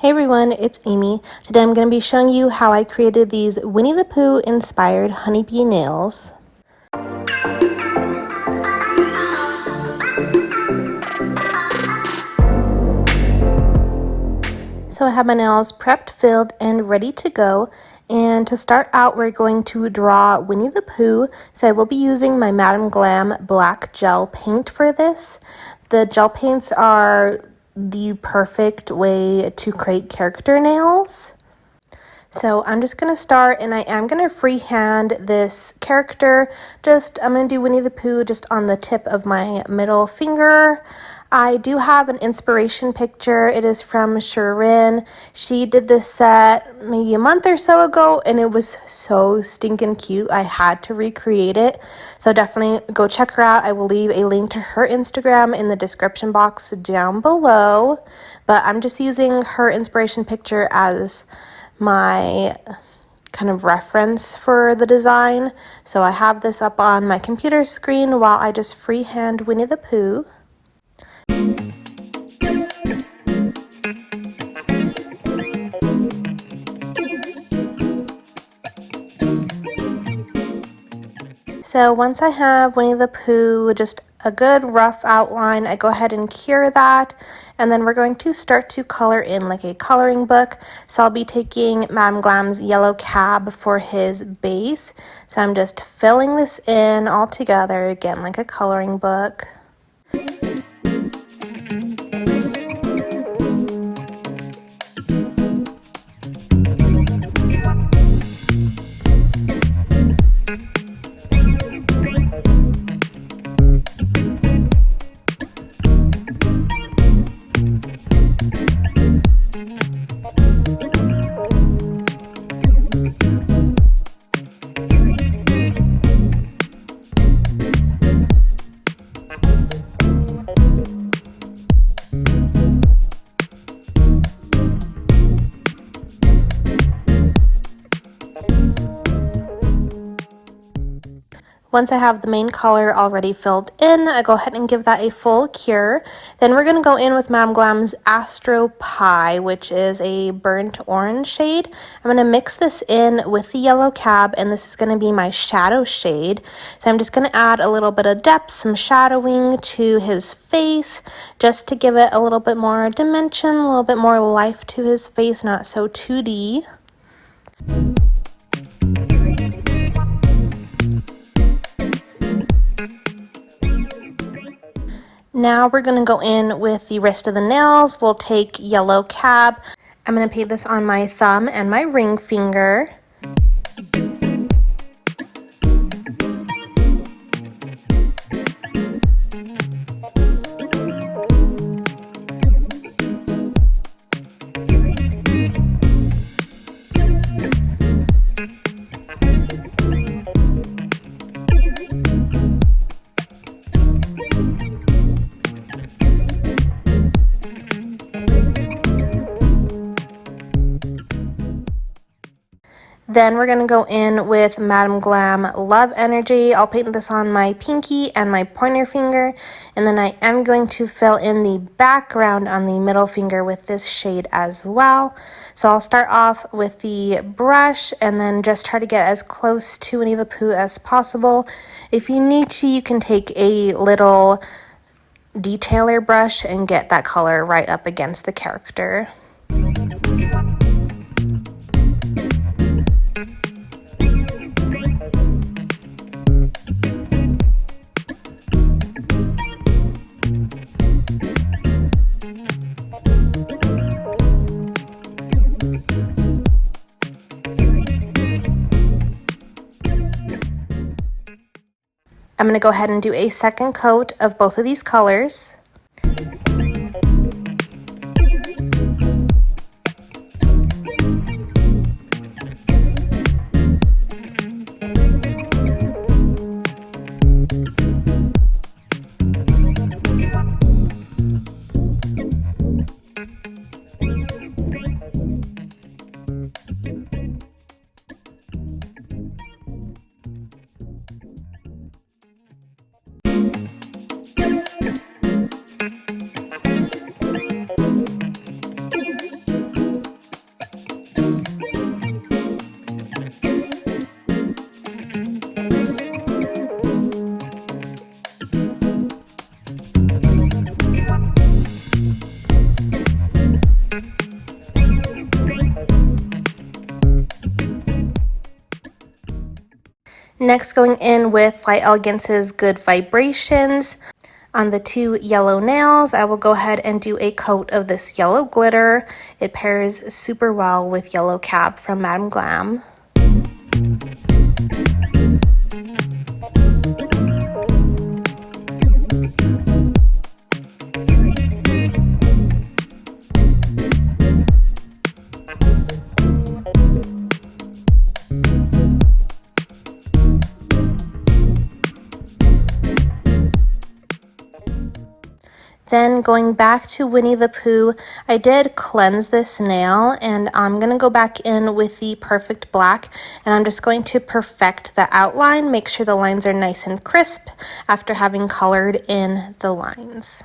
Hey everyone, it's Amy. Today I'm going to be showing you how I created these Winnie the Pooh inspired honeybee nails. So I have my nails prepped, filled, and ready to go. And to start out, we're going to draw Winnie the Pooh. So I will be using my Madam Glam black gel paint for this. The gel paints are the perfect way to create character nails. So I'm just going to start, and I am going to freehand this character. I'm going to do Winnie the Pooh just on the tip of my middle finger. I do have an inspiration picture. It is from Shirin. She did this set maybe a month or so ago, and it was so stinking cute. I had to recreate it. So definitely go check her out. I will leave a link to her Instagram in the description box down below. But I'm just using her inspiration picture as my kind of reference for the design. So I have this up on my computer screen while I just freehand Winnie the Pooh. So once I have Winnie the Pooh, just a good rough outline, I go ahead and cure that, and then we're going to start to color in like a coloring book. So I'll be taking Madam Glam's yellow cab for his base. So I'm just filling this in all together, again, like a coloring book. Once I have the main color already filled in, I go ahead and give that a full cure. Then we're going to go in with Madam Glam's Astro Pie, which is a burnt orange shade. I'm going to mix this in with the yellow cab, and this is going to be my shadow shade. So I'm just going to add a little bit of depth, some shadowing to his face, just to give it a little bit more dimension, a little bit more life to his face, not so 2D. Now we're going to go in with the rest of the nails. We'll take yellow cab. I'm going to paint this on my thumb and my ring finger. Then we're going to go in with Madam Glam Love Energy. I'll paint this on my pinky and my pointer finger. And then I am going to fill in the background on the middle finger with this shade as well. So I'll start off with the brush and then just try to get as close to Winnie the Pooh as possible. If you need to, you can take a little detailer brush and get that color right up against the character. I'm going to go ahead and do a second coat of both of these colors. Next, going in with Fly Elegance's Good Vibrations. On the 2 yellow nails, I will go ahead and do a coat of this yellow glitter. It pairs super well with Yellow Cab from Madam Glam. Then going back to Winnie the Pooh, I did cleanse this nail, and I'm going to go back in with the Perfect Black, and I'm just going to perfect the outline, make sure the lines are nice and crisp after having colored in the lines.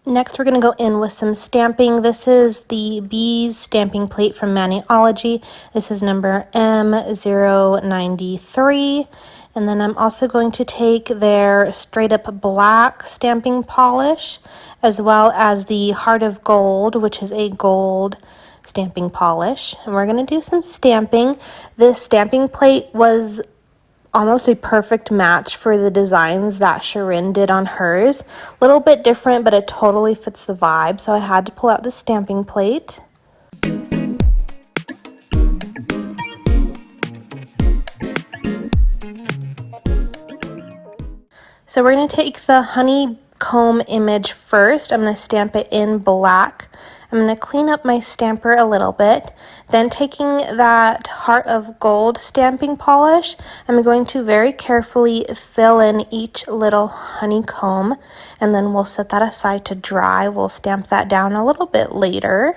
Next, we're going to go in with some stamping. This is the Bees stamping plate from Maniology. This is number M093. And then I'm also going to take their straight up black stamping polish, as well as the Heart of Gold, which is a gold stamping polish. And we're going to do some stamping. This stamping plate was almost a perfect match for the designs that Sharon did on hers. A little bit different, but it totally fits the vibe, so I had to pull out the stamping plate. So we're going to take the honeycomb image first. I'm going to stamp it in black. I'm going to clean up my stamper a little bit. Then taking that Heart of Gold stamping polish, I'm going to very carefully fill in each little honeycomb, and then we'll set that aside to dry. We'll stamp that down a little bit later.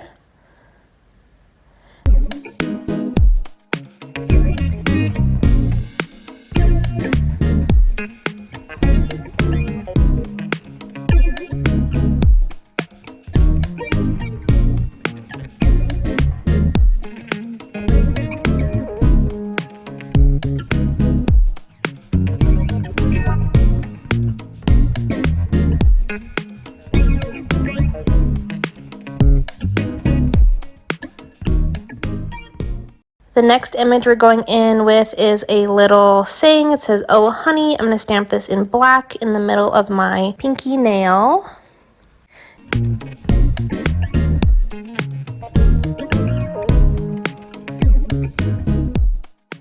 The next image we're going in with is a little saying. It says, "Oh honey." I'm going to stamp this in black in the middle of my pinky nail.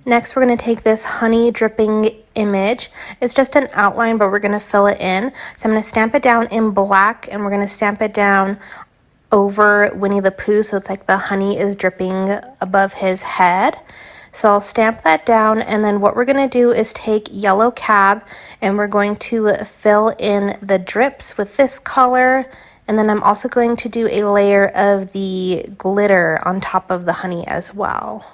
Next, we're going to take this honey dripping image. It's just an outline, but we're going to fill it in. So I'm going to stamp it down in black, and we're going to stamp it down over Winnie the Pooh, so it's like the honey is dripping above his head. So I'll stamp that down, and then what we're going to do is take Yellow Cab, and we're going to fill in the drips with this color, and then I'm also going to do a layer of the glitter on top of the honey as well.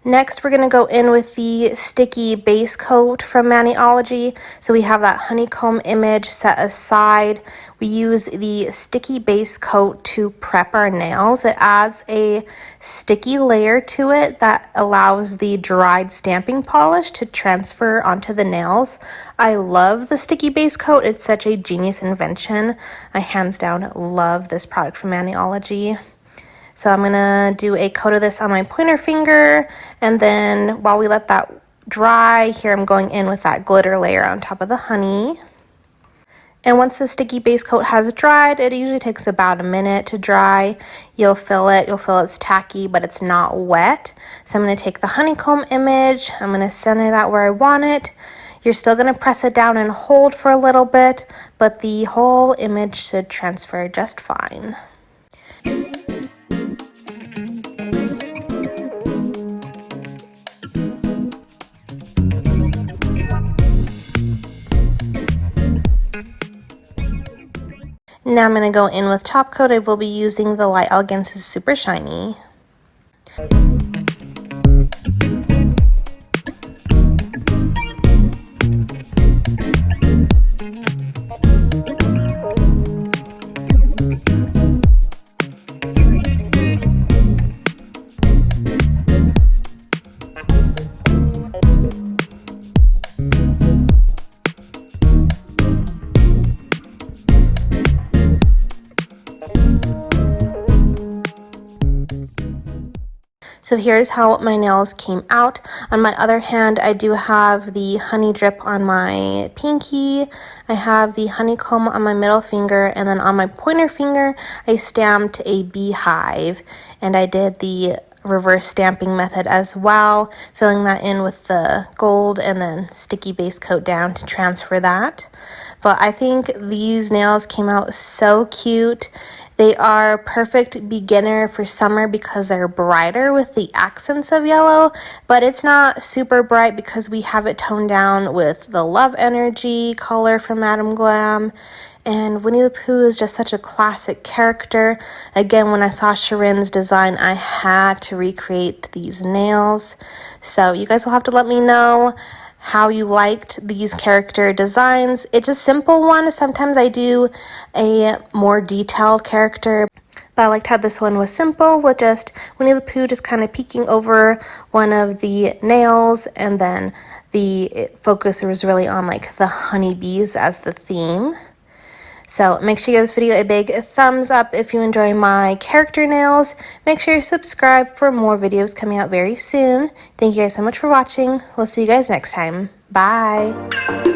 Next, we're going to go in with the sticky base coat from Maniology. So we have that honeycomb image set aside. We use the sticky base coat to prep our nails. It adds a sticky layer to it that allows the dried stamping polish to transfer onto the nails. I love the sticky base coat. It's such a genius invention. I hands down love this product from Maniology. So I'm going to do a coat of this on my pointer finger, and then while we let that dry, here I'm going in with that glitter layer on top of the honey. And once the sticky base coat has dried, it usually takes about a minute to dry. You'll feel it's tacky, but it's not wet. So I'm going to take the honeycomb image, I'm going to center that where I want it. You're still going to press it down and hold for a little bit, but the whole image should transfer just fine. Now I'm going to go in with top coat. I will be using the Light Elegance's Super Shiny. So here's how my nails came out. On my other hand, I do have the honey drip on my pinky. I have the honeycomb on my middle finger, and then on my pointer finger, I stamped a beehive, and I did the reverse stamping method as well, filling that in with the gold and then sticky base coat down to transfer that. But I think these nails came out so cute. They are perfect beginner for summer because they're brighter with the accents of yellow, but it's not super bright because we have it toned down with the Love Energy color from Madam Glam. And Winnie the Pooh is just such a classic character. Again, when I saw Sharin's design, I had to recreate these nails. So you guys will have to let me know how you liked these character designs. It's a simple one. Sometimes I do a more detailed character, but I liked how this one was simple with just Winnie the Pooh just kind of peeking over one of the nails, and then the focus was really on like the honeybees as the theme. So make sure you give this video a big thumbs up if you enjoy my character nails. Make sure you subscribe for more videos coming out very soon. Thank you guys so much for watching. We'll see you guys next time. Bye!